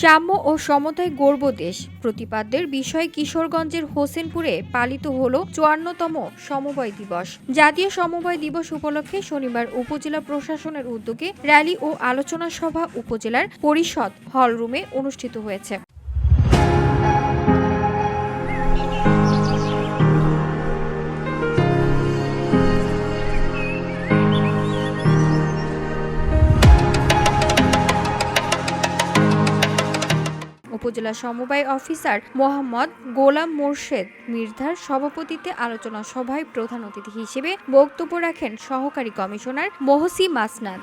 সাম্য ও সমতায় গড়ব দেশ প্রতিপাদ্যের বিষয়ে কিশোরগঞ্জের হোসেনপুরে পালিত হলো ৫৪তম সমবায় দিবস। জাতীয় সমবায় দিবস উপলক্ষে শনিবার উপজেলা প্রশাসনের উদ্যোগে র্যালি ও আলোচনা সভা উপজেলার পরিষদ হলরুমে অনুষ্ঠিত হয়েছে। উপজেলা সমবায় অফিসার মোহাম্মদ গোলাম মোর্শেদ মির্ধার সভাপতিত্বে আলোচনা সভায় প্রধান অতিথি হিসেবে বক্তব্য রাখেন সহকারী কমিশনার মোহসি মাসনাদ।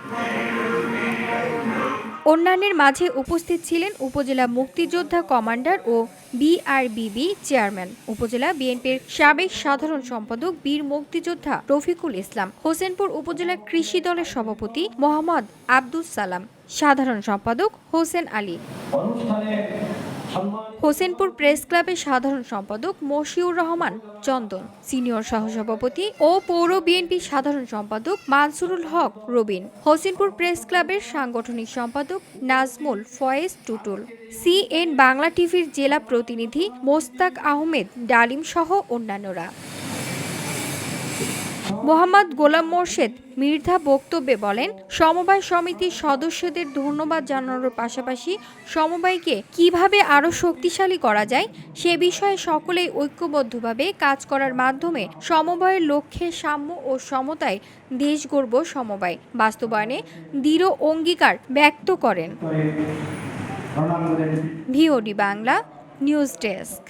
অন্যান্যের মাঝে উপস্থিত ছিলেন উপজেলা মুক্তিযোদ্ধা কমান্ডার ও বিআরবিবি চেয়ারম্যান, উপজেলা বিএনপির সাবেক সাধারণ সম্পাদক বীর মুক্তিযোদ্ধা রফিকুল ইসলাম, হোসেনপুর উপজেলা কৃষি দলের সভাপতি মোহাম্মদ আব্দুস সালাম, সাধারণ সম্পাদক হোসেন আলী, হোসেনপুর প্রেস ক্লাবের সাধারণ সম্পাদক মশিউর রহমান চন্দন, সিনিয়র সহসভাপতি ও পৌর বিএনপি সাধারণ সম্পাদক মানসুরুল হক রবিন, হোসেনপুর প্রেস ক্লাবের সাংগঠনিক সম্পাদক নাজমুল ফয়েজ টুটুল, সিএন বাংলা টিভির জেলা প্রতিনিধি মোস্তাক আহমেদ ডালিম সহ অন্যান্যরা। মোহাম্মদ গোলাম মোর্শেদ মির্ধা বক্তব্যে বলেন, সমবায় সমিতির সদস্যদের ধন্যবাদ জানানোর পাশাপাশি সমবায়কে কিভাবে আরও শক্তিশালী করা যায় সে বিষয়ে সকলেই ঐক্যবদ্ধভাবে কাজ করার মাধ্যমে সমবায়ের লক্ষ্যে সাম্য ও সমতায় দেশ গড়ব সমবায় বাস্তবায়নে দৃঢ় অঙ্গীকার ব্যক্ত করেন। VOD Bangla news desk.